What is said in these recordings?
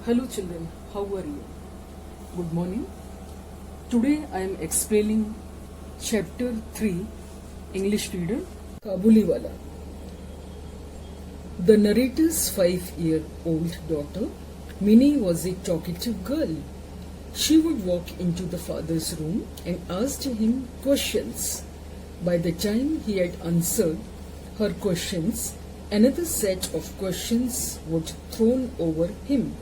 Hello children, how are you? Good morning. Today I am explaining chapter 3, English reader, Kabuliwala. The narrator's 5-year-old daughter, Minnie, was a talkative girl. She would walk into the father's room and ask him questions. By the time he had answered her questions, another set of questions would thrown over him.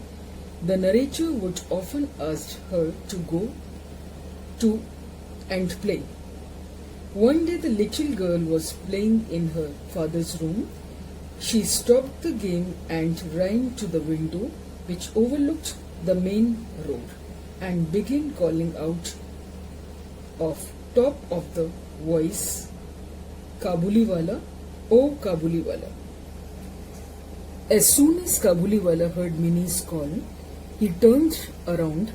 The narrator would often ask her to go to and play. One day the little girl was playing in her father's room. She stopped the game and ran to the window which overlooked the main road and began calling out of top of the voice, "Kabuliwala, oh Kabuliwala." As soon as Kabuliwala heard Minnie's call, he turned around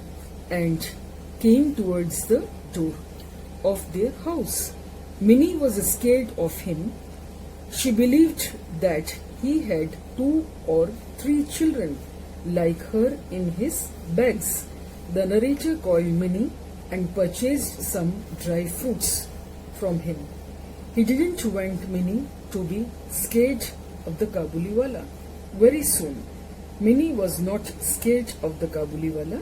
and came towards the door of their house. Minnie was scared of him. She believed that he had 2 or 3 children like her in his bags. The narrator called Minnie and purchased some dry fruits from him. He didn't want Minnie to be scared of the Kabuliwala. Very soon, Minnie was not scared of the Kabuliwala.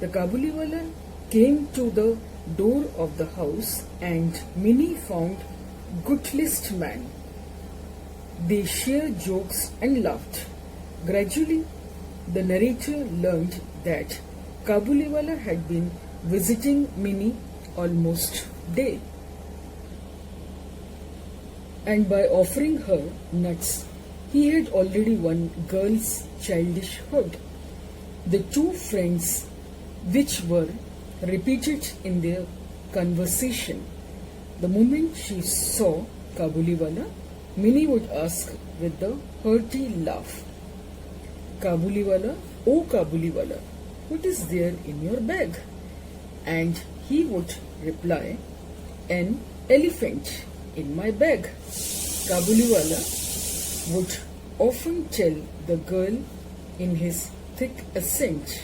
The Kabuliwala came to the door of the house and Minnie found gutless man. They shared jokes and laughed. Gradually, the narrator learned that Kabuliwala had been visiting Minnie almost day, and by offering her nuts, he had already won girl's childish heart. The two friends, which were repeated in their conversation. The moment she saw Kabuliwala, Minnie would ask with a hearty laugh, "Kabuliwala, oh Kabuliwala, what is there in your bag?" And he would reply, "An elephant in my bag." Kabuliwala would often tell the girl in his thick accent,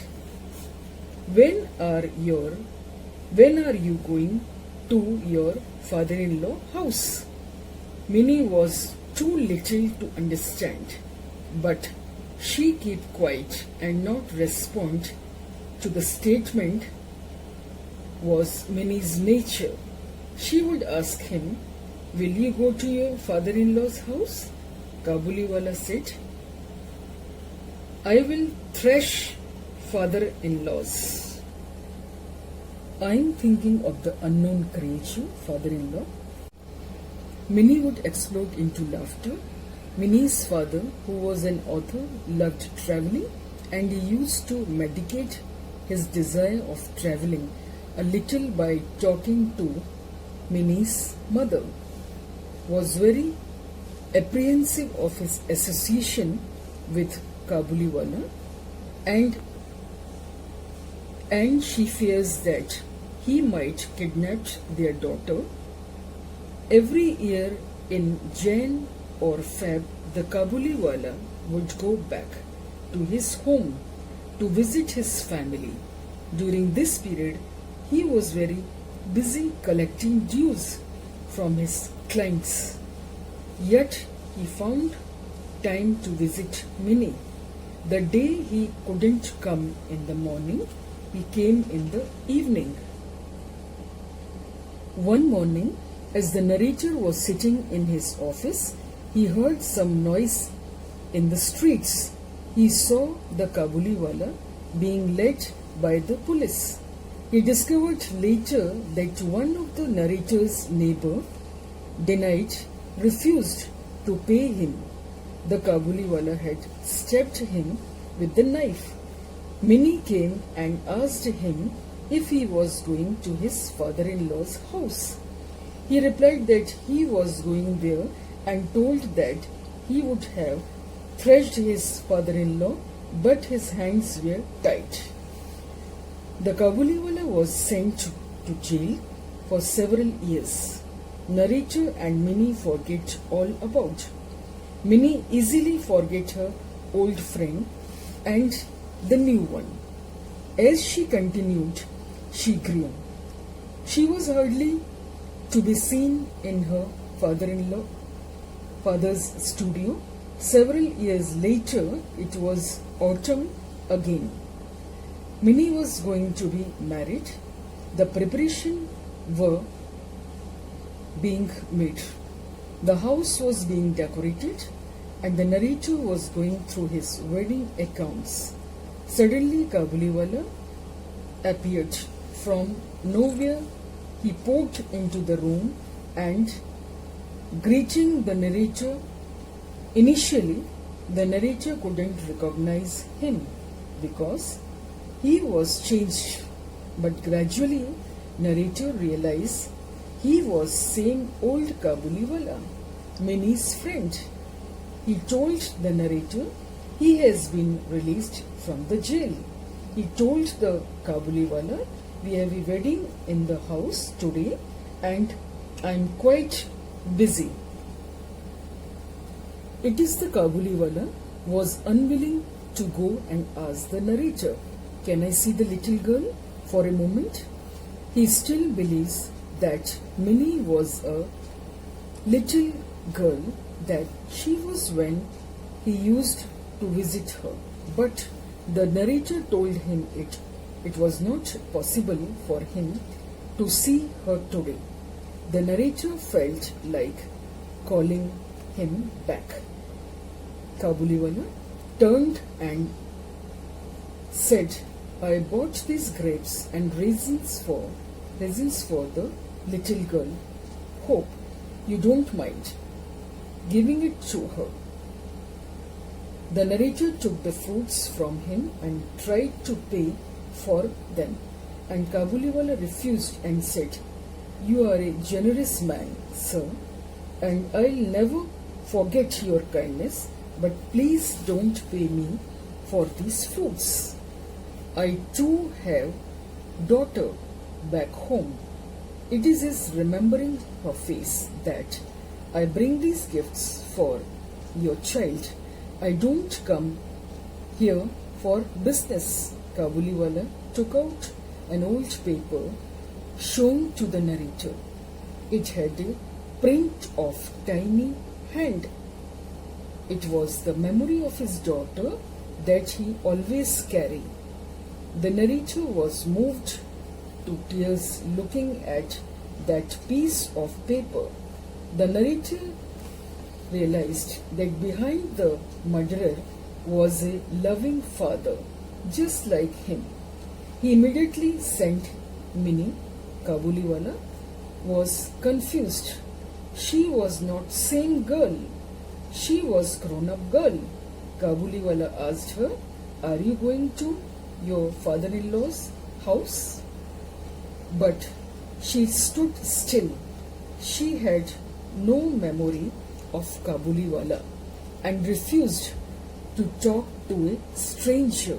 When are you going to your father-in-law house?" Minnie was too little to understand, but she kept quiet and not respond to the statement was Minnie's nature. She would ask him, "Will you go to your father-in-law's house?" Kabuliwala said, "I will thrash father-in-laws." "I am thinking of the unknown creature, father-in-law." Minnie would explode into laughter. Minnie's father, who was an author, loved traveling, and he used to medicate his desire of traveling a little by talking to Minnie's mother. Was very apprehensive of his association with Kabuliwala, and she fears that he might kidnap their daughter. Every year in Jan or Feb, the Kabuliwala would go back to his home to visit his family. During this period, he was very busy collecting dues from his clients. Yet he found time to visit Minnie. The day he couldn't come in the morning, he came in the evening. One morning, as the narrator was sitting in his office, he heard some noise in the streets. He saw the Kabuliwala being led by the police. He discovered later that one of the narrator's neighbor refused to pay him. The Kabuliwala had stabbed him with the knife. Minnie came and asked him if he was going to his father-in-law's house. He replied that he was going there and told that he would have thrashed his father-in-law, but his hands were tied. The Kabuliwala was sent to jail for several years. Narrator and Minnie forget all about. Minnie easily forget her old friend and the new one. As she continued, she grew. She was hardly to be seen in her father's studio. Several years later, it was autumn again. Minnie was going to be married. The preparations were being made. The house was being decorated, and the narrator was going through his wedding accounts. Suddenly, Kabuliwala appeared from nowhere. He poked into the room and greeting the narrator. Initially, the narrator couldn't recognize him because he was changed, but gradually, narrator realized he was same old Kabuliwala, Minnie's friend. He told the narrator he has been released from the jail. He told the Kabuliwala, we have a wedding in the house today and I am quite busy. It is the Kabuliwala was unwilling to go and ask the narrator, can I see the little girl for a moment? He still believes that Minnie was a little girl, that she was when he used to visit her. But the narrator told him it was not possible for him to see her today. The narrator felt like calling him back. Kabuliwala turned and said, I bought these grapes and raisins for the little girl. Hope you don't mind giving it to her. The narrator took the fruits from him and tried to pay for them, and Kabuliwala refused and said, you are a generous man, sir, and I'll never forget your kindness, but please don't pay me for these fruits. I too have daughter back home. It is as remembering her face that I bring these gifts for your child. I don't come here for business. Kabuliwala took out an old paper shown to the narrator. It had a print of tiny hand. It was the memory of his daughter that he always carried. The narrator was moved to tears looking at that piece of paper. The narrator realized that behind the murderer was a loving father, just like him. He immediately sent Minnie. Kabuliwala was confused. She was not same girl. She was grown-up girl. Kabuliwala asked her, are you going to your father-in-law's house? But she stood still. She had no memory of Kabuliwala and refused to talk to a stranger.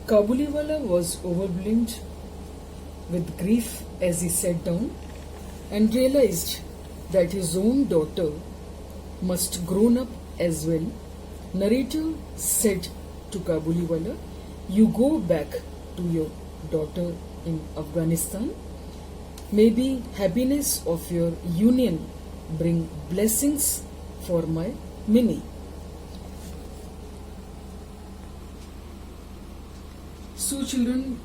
Kabuliwala was overwhelmed with grief as he sat down and realized that his own daughter must grown up as well. Narrator said to Kabuliwala, you go back to your daughter in Afghanistan. Maybe happiness of your union bring blessings for my Minnie. So children,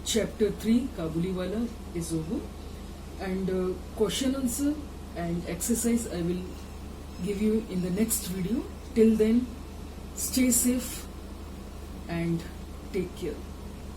chapter 3 Kabuliwala is over, and question answer and exercise I will give you in the next video. Till then, stay safe and take care.